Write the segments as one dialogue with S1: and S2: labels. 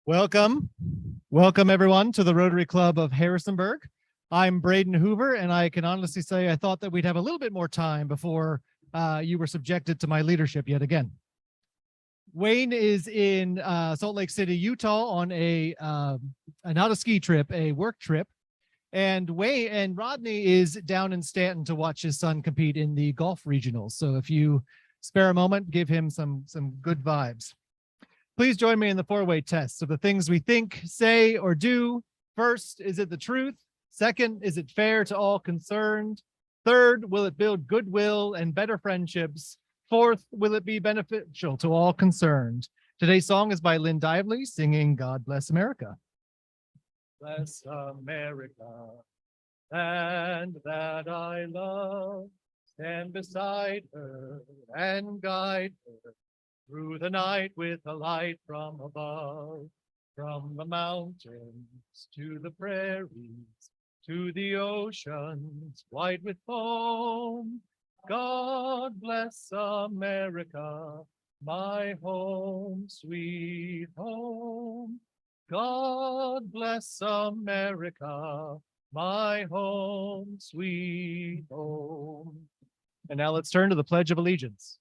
S1: Welcome. Welcome, everyone, to the Rotary Club of Harrisonburg. I'm Braden Hoover, and I can honestly say I thought that we'd have a little bit more time before you were subjected to my leadership yet again. Wayne is in Salt Lake City, Utah on not a ski trip, a work trip. And Rodney is down in Stanton to watch his son compete in the golf regionals. So if you spare a moment, give him some good vibes. Please join me in the four-way test of the things we think, say, or do. First, is it the truth? Second, is it fair to all concerned? Third, will it build goodwill and better friendships? Fourth, will it be beneficial to all concerned? Today's song is by Lynn Dively, singing God Bless America. Bless America, and that I love, stand beside her and guide her through the night with a light from above, from the mountains to the prairies, to the oceans white with foam. God bless America, my home, sweet home. God bless America, my home, sweet home. And now let's turn to the Pledge of Allegiance.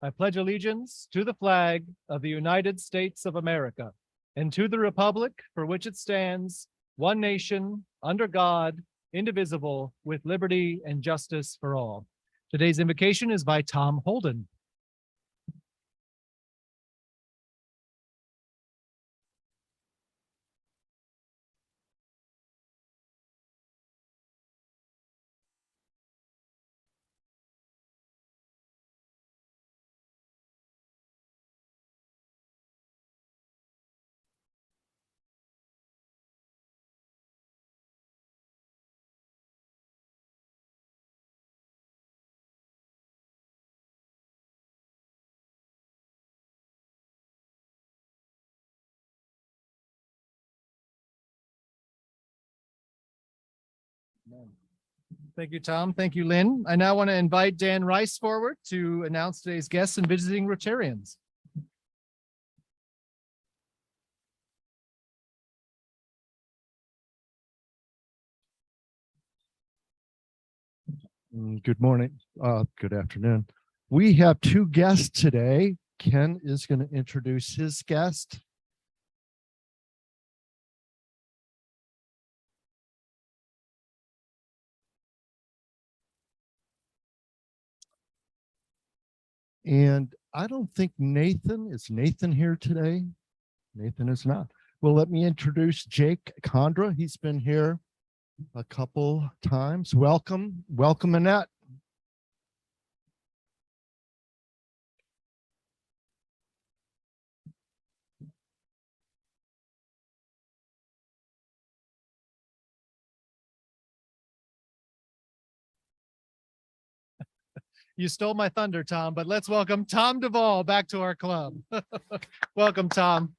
S1: I pledge allegiance to the flag of the United States of America and to the republic for which it stands, one nation, under God, indivisible, with liberty and justice for all. Today's invocation is by Tom Holden. Thank you, Tom. Thank you, Lynn. I now want to invite Dan Rice forward to announce today's guests and visiting Rotarians.
S2: Good morning. Good afternoon. We have two guests today. Ken is going to introduce his guest. And I don't think is Nathan here today? Nathan is not. Well, let me introduce Jake Condra. He's been here a couple times. Welcome, Annette.
S1: You stole my thunder, Tom, but let's welcome Tom Duvall back to our club. Welcome, Tom.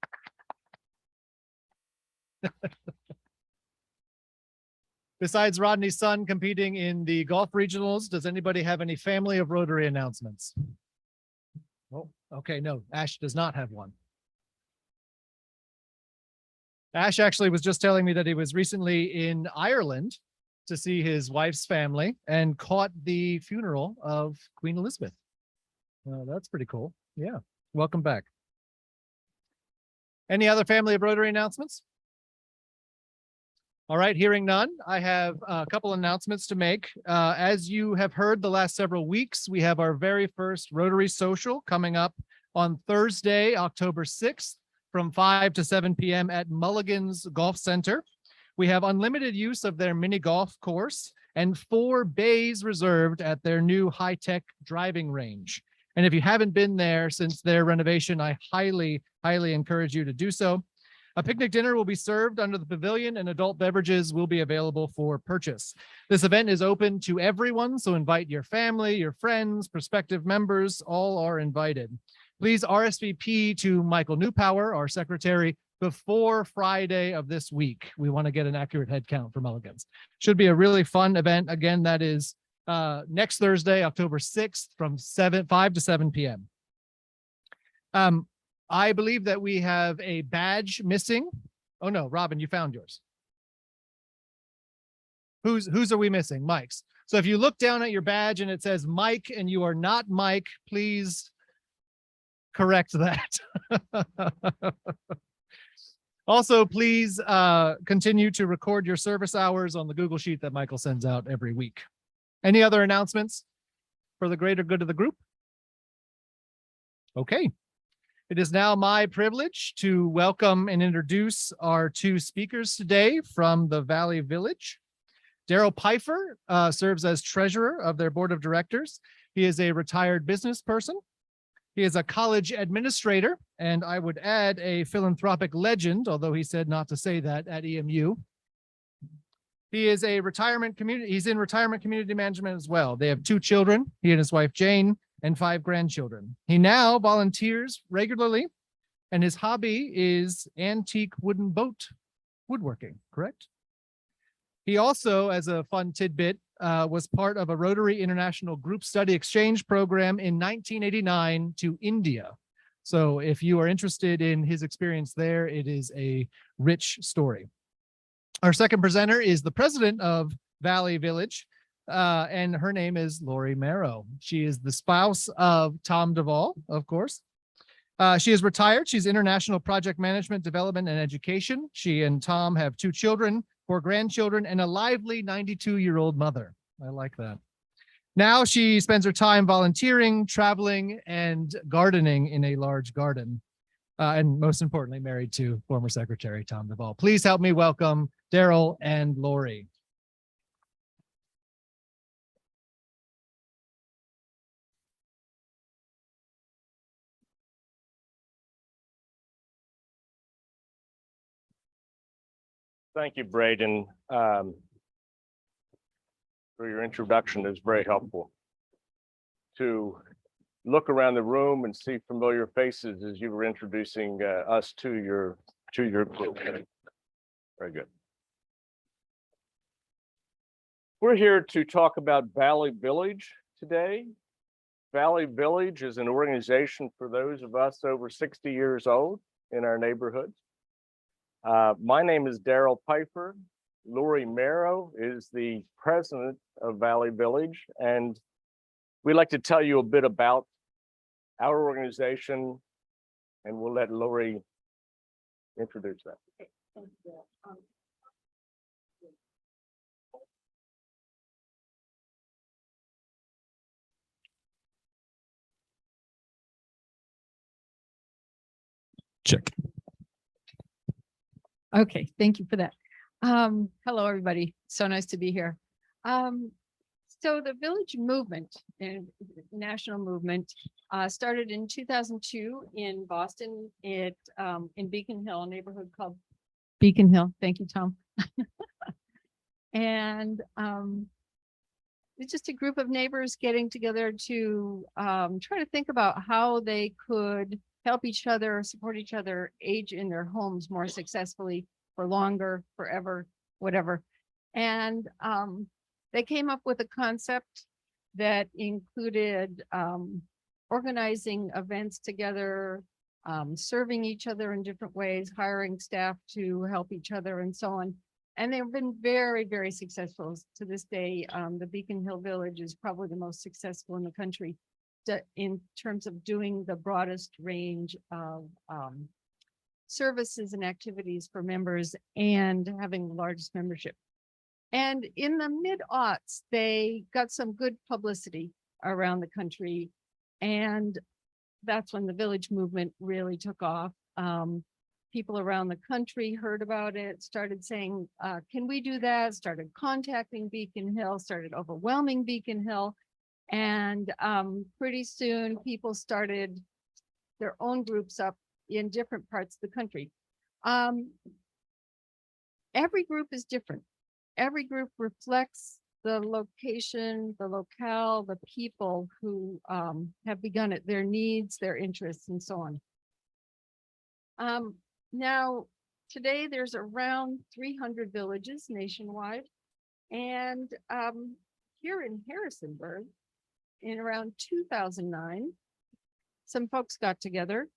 S1: Besides Rodney's son competing in the golf regionals, does anybody have any family of Rotary announcements? Oh, okay, no, Ash does not have one. Ash actually was just telling me that he was recently in Ireland to see his wife's family and caught the funeral of Queen Elizabeth. That's pretty cool. Yeah, welcome back. Any other family of Rotary announcements? All right, hearing none, I have a couple announcements to make. As you have heard the last several weeks, we have our very first Rotary Social coming up on Thursday, October 6th from 5 to 7 p.m. at Mulligan's Golf Center. We have unlimited use of their mini golf course and 4 bays reserved at their new high-tech driving range. And if you haven't been there since their renovation, I highly, highly encourage you to do so. A picnic dinner will be served under the pavilion and adult beverages will be available for purchase. This event is open to everyone, so invite your family, your friends, prospective members, all are invited. Please RSVP to Michael Newpower, our secretary, before Friday of this week. We want to get an accurate head count for Mulligan's. Should be a really fun event. Again, that is next Thursday, October 6th from 5 to 7 p.m. I believe that we have a badge missing. Oh no, Robin, you found yours. Whose are we missing? Mike's. So if you look down at your badge and it says Mike and you are not Mike, please correct that. Also, please continue to record your service hours on the Google Sheet that Michael sends out every week. Any other announcements for the greater good of the group? Okay. It is now my privilege to welcome and introduce our two speakers today from the Valley Village. Daryl Peifer serves as treasurer of their board of directors. He is a retired business person. He is a college administrator, and I would add a philanthropic legend, although he said not to say that at EMU. He is a retirement community. He's in retirement community management as well. They have 2 children, he and his wife Jane, and 5 grandchildren. He now volunteers regularly, and his hobby is antique wooden boat woodworking, correct? He also, as a fun tidbit, was part of a Rotary International Group Study Exchange program in 1989 to India. So if you are interested in his experience there, it is a rich story. Our second presenter is the president of Valley Village, and her name is Lorie Merrow. She is the spouse of Tom Duvall, of course. She is retired. She's international project management, development, and education. She and Tom have 2 children, 4 grandchildren, and a lively 92-year-old mother. I like that. Now she spends her time volunteering, traveling, and gardening in a large garden. And most importantly, married to former Secretary Tom Duvall. Please help me welcome Daryl and Lorie.
S3: Thank you, Braden, for your introduction. It was very helpful to look around the room and see familiar faces as you were introducing us to your group. Very good. We're here to talk about Valley Village today. Valley Village is an organization for those of us over 60 years old in our neighborhoods. My name is Daryl Peifer. Lorie Merrow is the president of Valley Village, and we'd like to tell you a bit about our organization, and we'll let Lorie introduce that.
S4: Okay, thank you.
S1: Check.
S4: Okay, thank you for that. Hello, everybody. So nice to be here. So the village movement and national movement started in 2002 in Boston in Beacon Hill, a neighborhood called Beacon Hill. Thank you, Tom. And it's just a group of neighbors getting together to try to think about how they could help each other, support each other, age in their homes more successfully, for longer, forever, whatever. And they came up with a concept that included organizing events together, serving each other in different ways, hiring staff to help each other, and so on. And they've been very, very successful to this day. The Beacon Hill Village is probably the most successful in the country in terms of doing the broadest range of services and activities for members and having the largest membership. And in the mid-aughts, they got some good publicity around the country. And that's when the village movement really took off. People around the country heard about it, started saying, can we do that? Started contacting Beacon Hill, started overwhelming Beacon Hill. And pretty soon people started their own groups up in different parts of the country. Every group is different. Every group reflects the location, the locale, the people who have begun it, their needs, their interests, and so on. Now, today there's around 300 villages nationwide. And here in Harrisonburg, in around 2009, some folks got together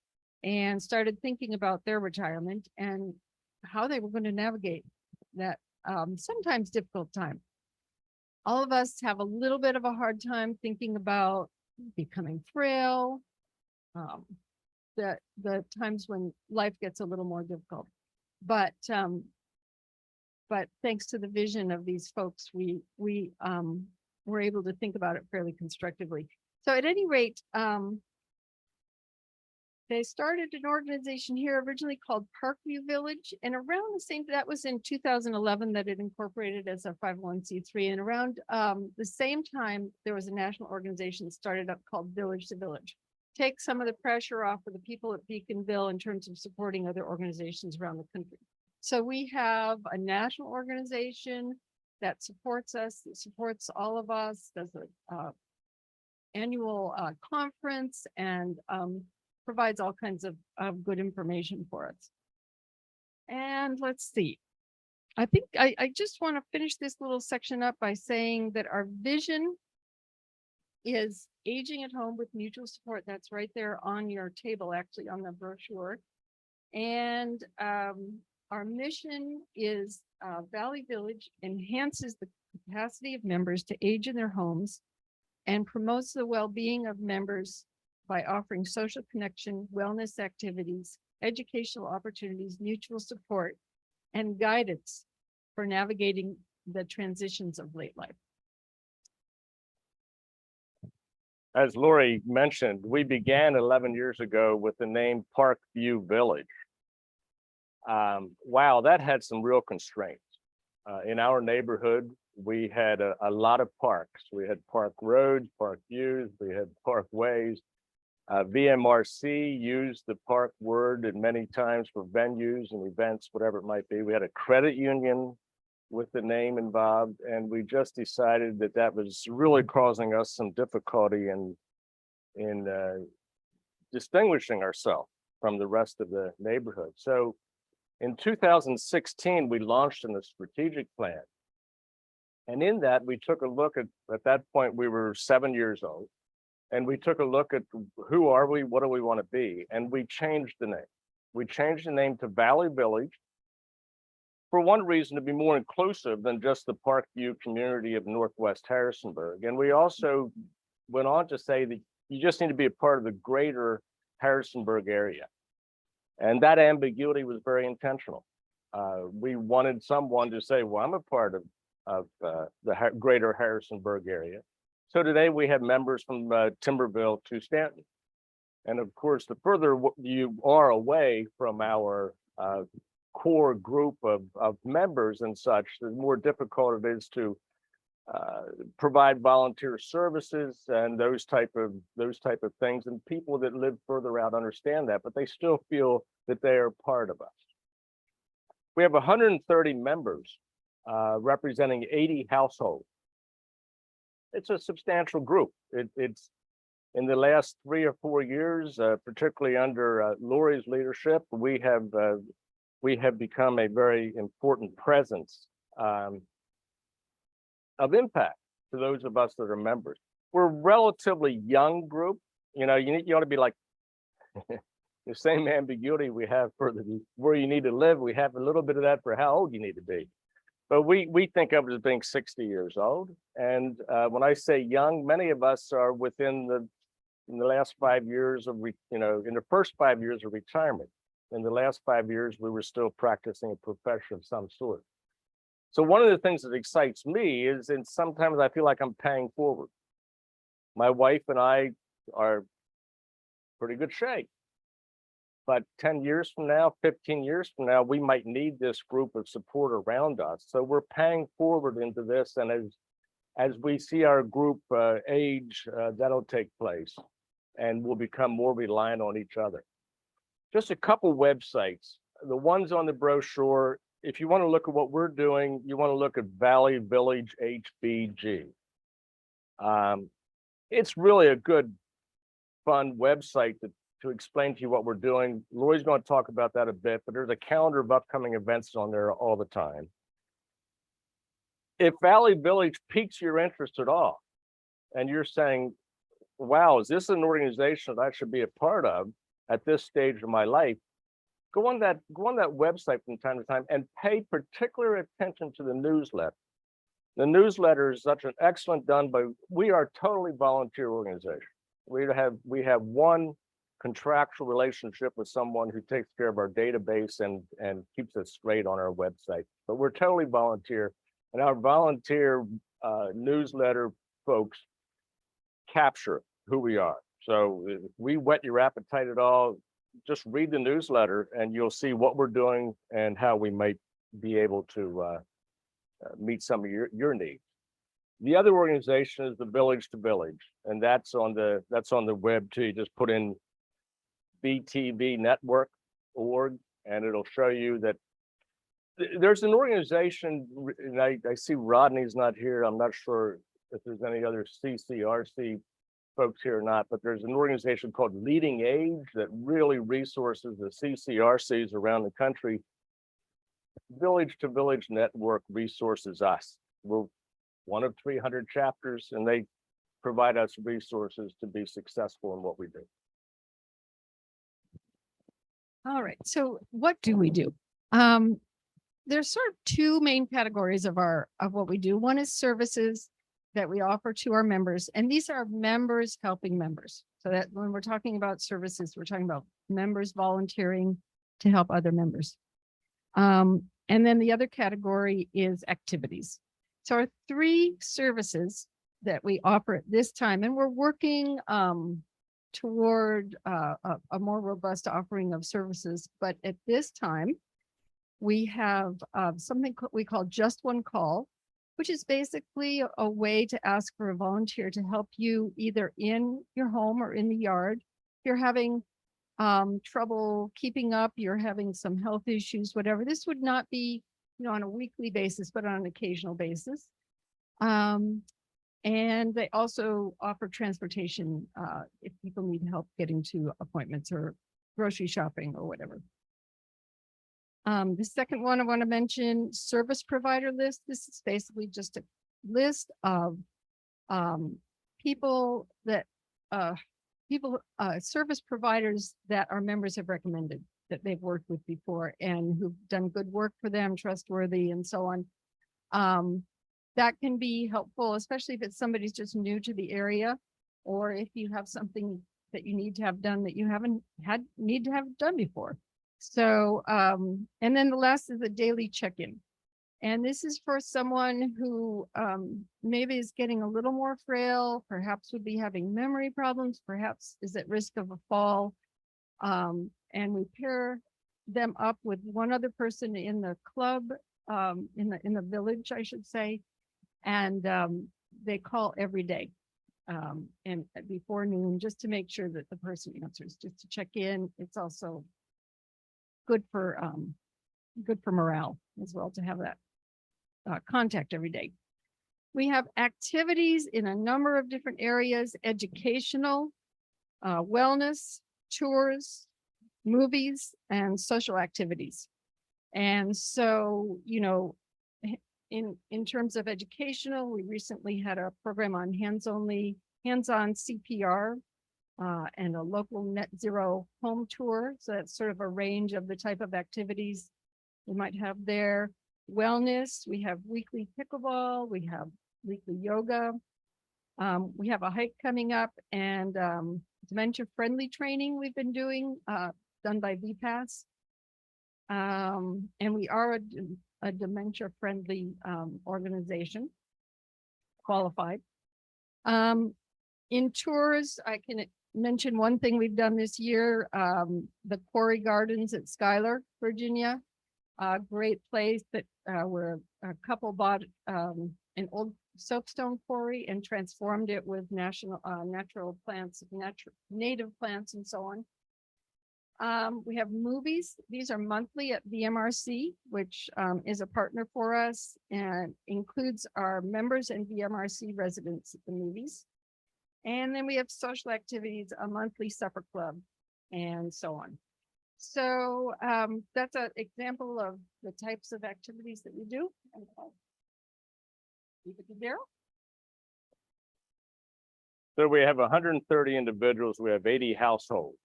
S4: and started thinking about their retirement and how they were going to navigate that sometimes difficult time. All of us have a little bit of a hard time thinking about becoming frail, the times when life gets a little more difficult. But thanks to the vision of these folks, we were able to think about it fairly constructively. So at any rate, they started an organization here originally called Parkview Village, and around the same, that was in 2011 that it incorporated as a 501c3. And around the same time, there was a national organization that started up called Village to Village. Take some of the pressure off of the people at Beaconville in terms of supporting other organizations around the country. So we have a national organization that supports us, that supports all of us, does an annual conference, and provides all kinds of good information for us. And let's see. I think I just want to finish this little section up by saying that our vision is aging at home with mutual support. That's right there on your table, actually on the brochure. And our mission is Valley Village enhances the capacity of members to age in their homes and promotes the well-being of members by offering social connection, wellness activities, educational opportunities, mutual support, and guidance for navigating the transitions of late life.
S3: As Lorie mentioned, we began 11 years ago with the name Parkview Village. Wow, that had some real constraints. In our neighborhood, we had a lot of parks. We had park roads, park views, we had parkways. VMRC used the park word and many times for venues and events, whatever it might be. We had a credit union with the name involved, and we just decided that that was really causing us some difficulty in distinguishing ourselves from the rest of the neighborhood. So in 2016, we launched in a strategic plan. And in that, we took a look at that point, we were 7 years old. And we took a look at who are we, what do we want to be? And we changed the name. We changed the name to Valley Village for one reason, to be more inclusive than just the Parkview community of Northwest Harrisonburg. And we also went on to say that you just need to be a part of the greater Harrisonburg area. And that ambiguity was very intentional. We wanted someone to say, well, I'm a part of the greater Harrisonburg area. So today we have members from Timberville to Stanton. And of course, the further you are away from our core group of members and such, the more difficult it is to provide volunteer services and those type of things. And people that live further out understand that, but they still feel that they are part of us. We have 130 members representing 80 households. It's a substantial group. It's in the last 3 or 4 years, particularly under Lorie's leadership, we have become a very important presence of impact to those of us that are members. We're a relatively young group. You know, you ought to be like the same ambiguity we have for where you need to live. We have a little bit of that for how old you need to be. But we think of it as being 60 years old. And when I say young, many of us are in the last 5 years of, in the first 5 years of retirement. In the last 5 years, we were still practicing a profession of some sort. So one of the things that excites me is, and sometimes I feel like I'm paying forward. My wife and I are pretty good shape. But 10 years from now, 15 years from now, we might need this group of support around us. So we're paying forward into this. And as we see our group age, that'll take place. And we'll become more reliant on each other. Just a couple websites. The ones on the brochure, if you want to look at what we're doing, you want to look at Valley Village HBG. It's really a good, fun website to explain to you what we're doing. Lorie's going to talk about that a bit, but there's a calendar of upcoming events on there all the time. If Valley Village piques your interest at all, and you're saying, wow, is this an organization that I should be a part of? at this stage of my life, go on that website from time to time and pay particular attention to the newsletter. The newsletter is such an excellent done by, we are a totally volunteer organization. We have one contractual relationship with someone who takes care of our database and keeps us straight on our website. But we're totally volunteer, and our volunteer newsletter folks capture who we are. So if we whet your appetite at all, just read the newsletter and you'll see what we're doing and how we might be able to meet some of your needs. The other organization is the Village to Village, and that's on the web too. You just put in btvnetwork.org and it'll show you that there's an organization, and I see Rodney's not here. I'm not sure if there's any other CCRC folks here or not, but there's an organization called Leading Age that really resources the CCRCs around the country. Village to Village Network resources us. We're one of 300 chapters, and they provide us resources to be successful in what we do.
S4: All right, so what do we do? There's sort of two main categories of what we do. One is services that we offer to our members, and these are members helping members. So that when we're talking about services, we're talking about members volunteering to help other members. And then the other category is activities. So our three services that we offer at this time, and we're working toward a more robust offering of services, but at this time, we have something we call Just One Call, which is basically a way to ask for a volunteer to help you either in your home or in the yard. If you're having trouble keeping up, you're having some health issues, whatever. This would not be, on a weekly basis, but on an occasional basis. And they also offer transportation if people need help getting to appointments or grocery shopping or whatever. The second one I want to mention, service provider list. This is basically just a list of service providers that our members have recommended that they've worked with before and who've done good work for them, trustworthy and so on. That can be helpful, especially if it's somebody's just new to the area, or if you have something that you need to have done that you haven't need to have done before. So, and then the last is a daily check-in. And this is for someone who maybe is getting a little more frail, perhaps would be having memory problems, perhaps is at risk of a fall. And we pair them up with one other person in the club, in the village, I should say. And they call every day and before noon, just to make sure that the person answers, just to check in. It's also good for morale as well to have that contact every day. We have activities in a number of different areas: educational, wellness, tours, movies, and social activities. And so, in terms of educational, we recently had a program on hands-on CPR and a local net zero home tour. So that's sort of a range of the type of activities we might have there. Wellness, we have weekly pickleball, we have weekly yoga. We have a hike coming up, and dementia-friendly training we've been doing, done by VPAS. And we are a dementia-friendly organization, qualified. In tours, I can mention one thing we've done this year, the Quarry Gardens at Schuyler, Virginia. A great place that where a couple bought an old soapstone quarry and transformed it with natural plants, native plants and so on. We have movies. These are monthly at VMRC, which is a partner for us and includes our members and VMRC residents at the movies. And then we have social activities, a monthly supper club, and so on. So that's an example of the types of activities that we do. And I'll leave it to Daryl.
S3: So we have 130 individuals. We have 80 households.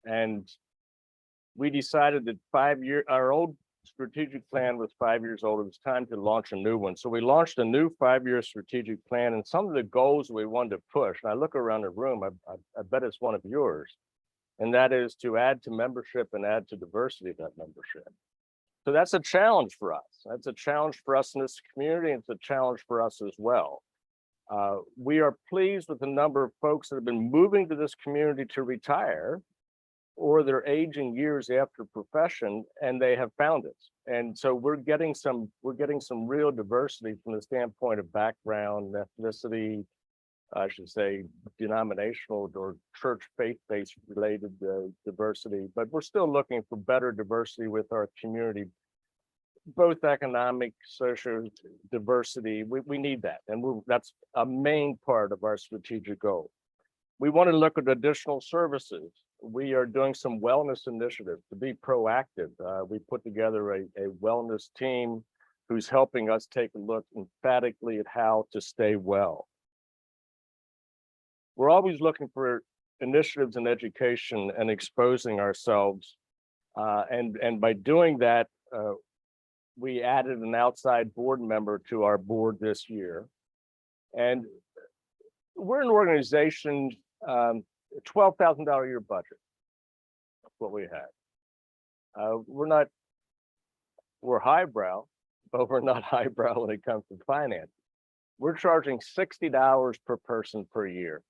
S3: And we decided that our old strategic plan was 5 years old. It was time to launch a new one. So we launched a new 5-year strategic plan, and some of the goals we wanted to push, and I look around the room, I bet it's one of yours, and that is to add to membership and add to diversity of that membership. So that's a challenge for us. That's a challenge for us in this community, and it's a challenge for us as well. We are pleased with the number of folks that have been moving to this community to retire, or they're aging years after profession, and they have found us. And so we're getting some real diversity from the standpoint of background, ethnicity, I should say denominational or church faith-based related diversity, but we're still looking for better diversity with our community, both economic, social diversity. We need that, and that's a main part of our strategic goal. We want to look at additional services. We are doing some wellness initiatives to be proactive. We put together a wellness team who's helping us take a look emphatically at how to stay well. We're always looking for initiatives in education and exposing ourselves. And by doing that, we added an outside board member to our board this year. And we're an organization, $12,000 a year budget. That's what we had. We're highbrow, but we're not highbrow when it comes to finance. We're charging $60 per person per year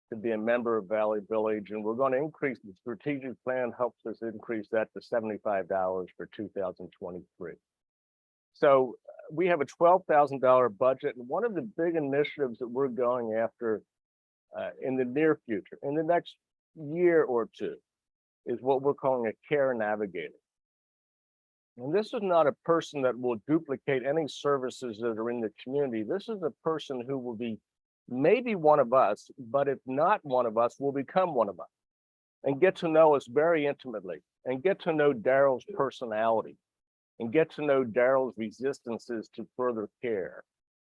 S3: to be a member of Valley Village, and we're going to increase the strategic plan, helps us increase that to $75 for 2023. So we have a $12,000 budget, and one of the big initiatives that we're going after in the near future, in the next year or two, is what we're calling a care navigator. And this is not a person that will duplicate any services that are in the community. This is a person who will be maybe one of us, but if not one of us, will become one of us and get to know us very intimately and get to know Daryl's personality and get to know Daryl's resistances to further care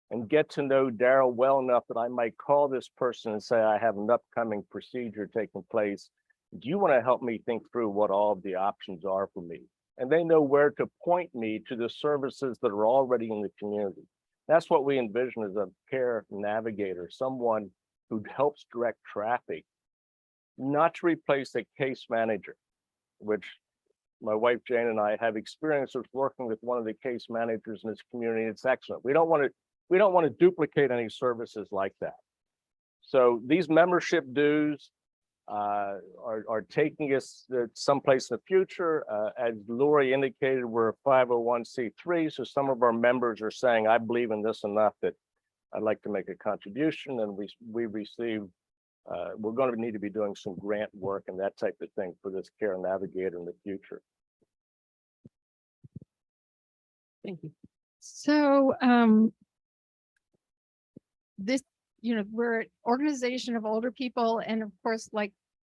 S3: and get to know Daryl well enough that I might call this person and say, I have an upcoming procedure taking place. Do you want to help me think through what all of the options are for me? And they know where to point me to the services that are already in the community. That's what we envision as a care navigator, someone who helps direct traffic, not to replace a case manager, which my wife Jane and I have experience with working with one of the case managers in this community. It's excellent. We don't want to duplicate any services like that. So these membership dues are taking us someplace in the future. As Lorie indicated, we're a 501c3, so some of our members are saying, I believe in this enough that I'd like to make a contribution, and we receive, we're going to need to be doing some grant work and that type of thing for this care navigator in the future.
S4: Thank you. So this, we're an organization of older people, and of course, like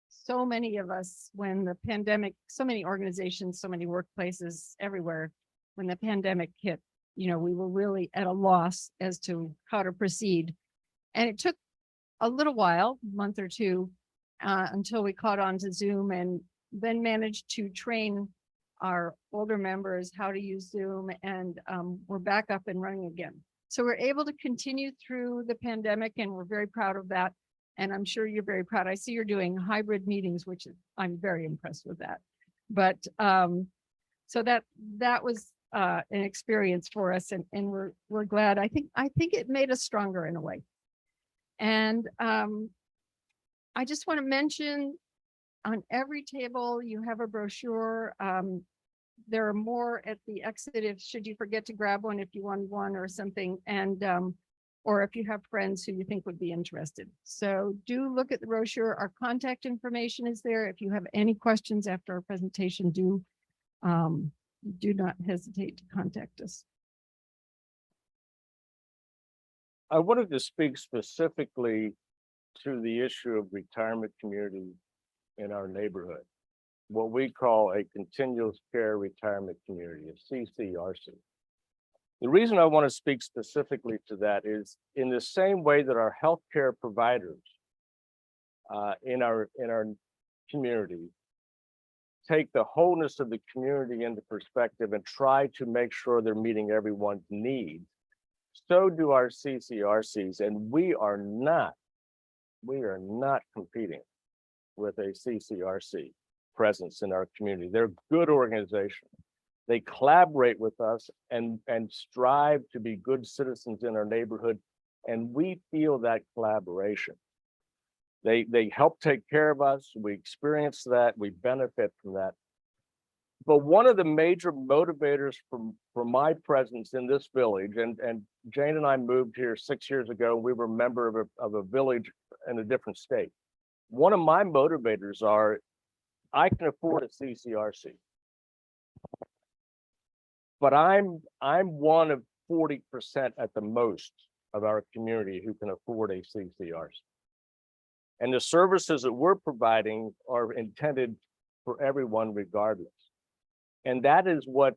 S4: so many of us, when the pandemic, so many organizations, so many workplaces everywhere, when the pandemic hit, we were really at a loss as to how to proceed. And it took a little while, a month or two, until we caught on to Zoom and then managed to train our older members how to use Zoom, and we're back up and running again. So we're able to continue through the pandemic, and we're very proud of that. And I'm sure you're very proud. I see you're doing hybrid meetings, which I'm very impressed with that. But so that was an experience for us, and we're glad. I think it made us stronger in a way. And I just want to mention, on every table you have a brochure. There are more at the exit should you forget to grab one if you want one or something, and or if you have friends who you think would be interested. So do look at the brochure. Our contact information is there. If you have any questions after our presentation, do not hesitate to contact us.
S3: I wanted to speak specifically to the issue of retirement community in our neighborhood, what we call a continuous care retirement community, a CCRC. The reason I want to speak specifically to that is in the same way that our healthcare providers in our community take the wholeness of the community into perspective and try to make sure they're meeting everyone's needs, so do our CCRCs, and we are not competing with a CCRC presence in our community. They're good organizations. They collaborate with us and strive to be good citizens in our neighborhood, and we feel that collaboration. They help take care of us. We experience that. We benefit from that. But one of the major motivators for my presence in this village, and Jane and I moved here 6 years ago. We were a member of a village in a different state. One of my motivators are I can afford a CCRC, but I'm one of 40% at the most of our community who can afford a CCRC. And the services that we're providing are intended for everyone regardless. And that is what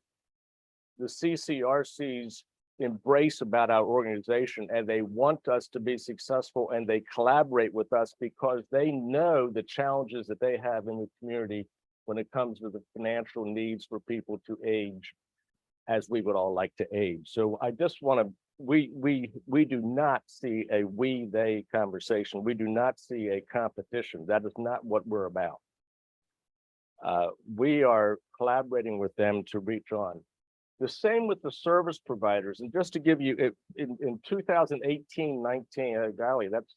S3: the CCRCs embrace about our organization, and they want us to be successful, and they collaborate with us because they know the challenges that they have in the community when it comes to the financial needs for people to age as we would all like to age. So I just want to, we do not see a we-they conversation. We do not see a competition. That is not what we're about. We are collaborating with them to reach on. The same with the service providers. And just to give you, in 2018-19, golly, that's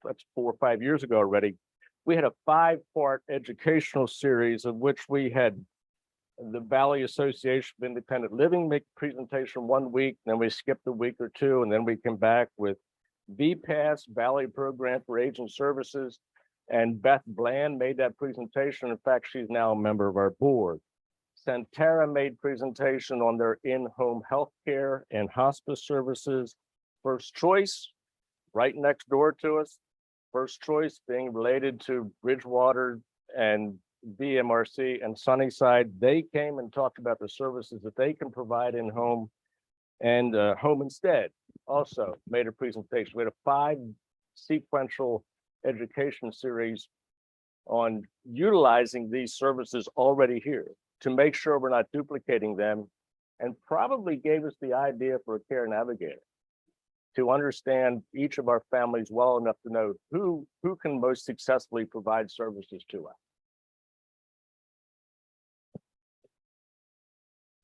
S3: 4 or 5 years ago already, we had a 5-part educational series of which we had the Valley Association of Independent Living make a presentation 1 week, then we skipped a week or two, and then we came back with VPAS, Valley Program for Aging Services, and Beth Bland made that presentation. In fact, she's now a member of our board. Centera made presentation on their in-home healthcare and hospice services. First Choice, right next door to us. First Choice being related to Bridgewater and BMRC and Sunnyside. They came and talked about the services that they can provide in home, and Home Instead also made a presentation. We had a 5 sequential education series on utilizing these services already here to make sure we're not duplicating them, and probably gave us the idea for a care navigator to understand each of our families well enough to know who can most successfully provide services to us.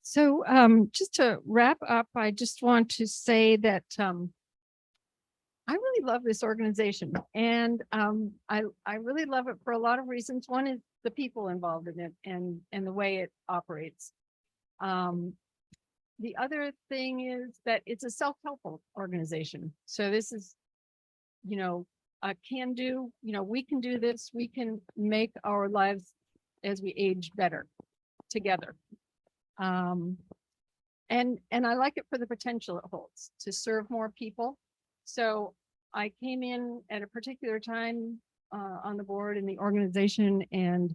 S4: So just to wrap up, I just want to say that I really love this organization, and I really love it for a lot of reasons. One is the people involved in it and the way it operates. The other thing is that it's a self-help organization. So this is, a can do, we can do this. We can make our lives as we age better together. And I like it for the potential it holds to serve more people. So I came in at a particular time on the board in the organization, and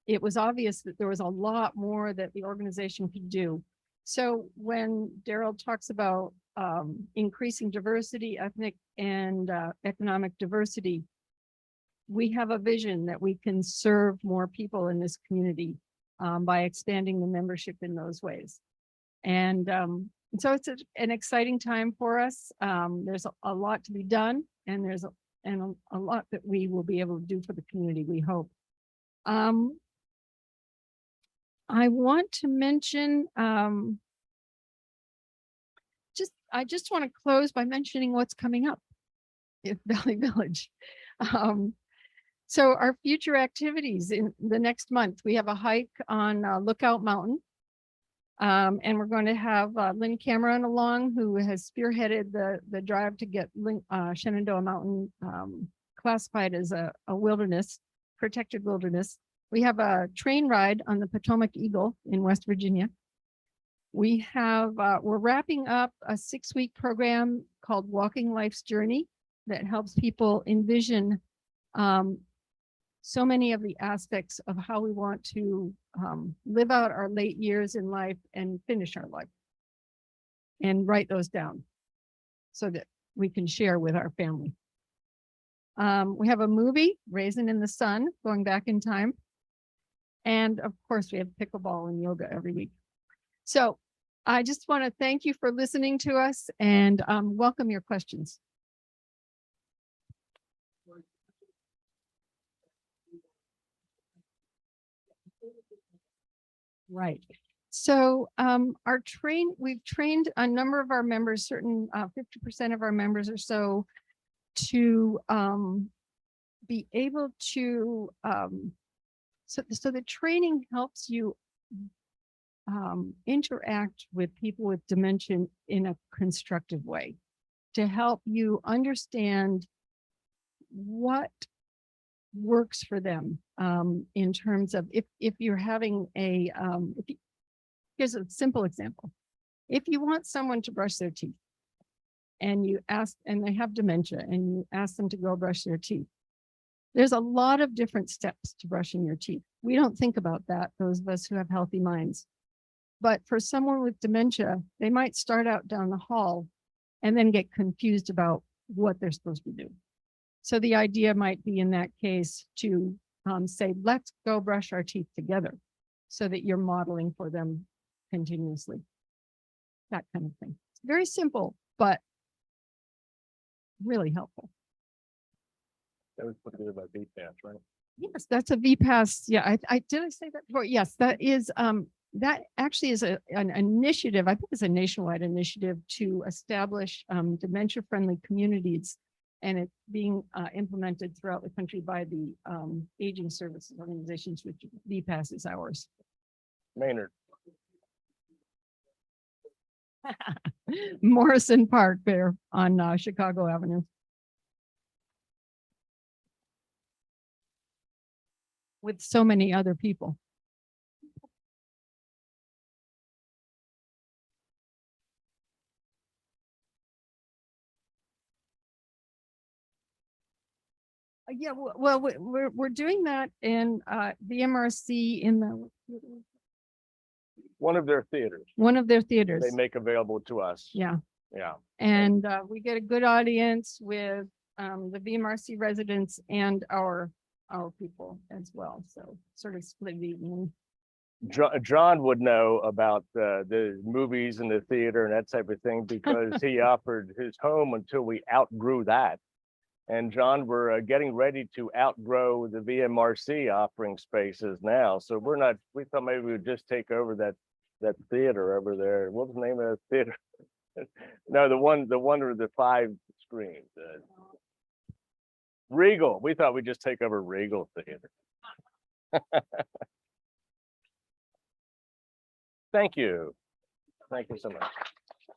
S4: it was obvious that there was a lot more that the organization could do. So when Daryl talks about increasing diversity, ethnic and economic diversity, we have a vision that we can serve more people in this community by expanding the membership in those ways. And so it's an exciting time for us. There's a lot to be done, and there's a lot that we will be able to do for the community, we hope. I want to mention, I just want to close by mentioning what's coming up at Valley Village. So our future activities in the next month, we have a hike on Lookout Mountain. And we're going to have Lynn Cameron along, who has spearheaded the drive to get Shenandoah Mountain classified as a wilderness, protected wilderness. We have a train ride on the Potomac Eagle in West Virginia. We have, we're wrapping up a 6-week program called Walking Life's Journey that helps people envision so many of the aspects of how we want to live out our late years in life and finish our life, and write those down so that we can share with our family. We have a movie, Raisin in the Sun, going back in time. And of course, we have pickleball and yoga every week. So I just want to thank you for listening to us and welcome your questions. Right. So we've trained a number of our members, certain 50% of our members or so, to be able to so the training helps you interact with people with dementia in a constructive way, to help you understand what works for them in terms of if you're having a here's a simple example. If you want someone to brush their teeth and you ask, and they have dementia, and you ask them to go brush their teeth, there's a lot of different steps to brushing your teeth. We don't think about that, those of us who have healthy minds. But for someone with dementia, they might start out down the hall and then get confused about what they're supposed to do. So the idea might be in that case to say, let's go brush our teeth together, so that you're modeling for them continuously. That kind of thing. It's very simple, but really helpful.
S3: That was put together by BPAS, right?
S4: Yes, that's a VPAS. Yeah, I did I say that before? Yes, that is that actually is an initiative. I think it's a nationwide initiative to establish dementia-friendly communities, and it's being implemented throughout the country by the aging services organizations, which VPAS is ours.
S3: Maynard.
S4: Morrison Park there on Chicago Avenue. With so many other people. Yeah, well, we're doing that in the MRC in the
S3: One of their theaters.
S4: one of their theaters.
S3: They make available to us.
S4: Yeah,
S3: Yeah.
S4: and we get a good audience with the VMRC residents and our people as well. So sort of split evening.
S3: John would know about the movies and the theater and that type of thing, because he offered his home until we outgrew that. And John, we're getting ready to outgrow the VMRC offering spaces now. So we thought maybe we would just take over that theater over there. What was the name of the theater? No, the one with the 5 screens. Regal. We thought we'd just take over Regal Theater. Thank you. Thank you so much.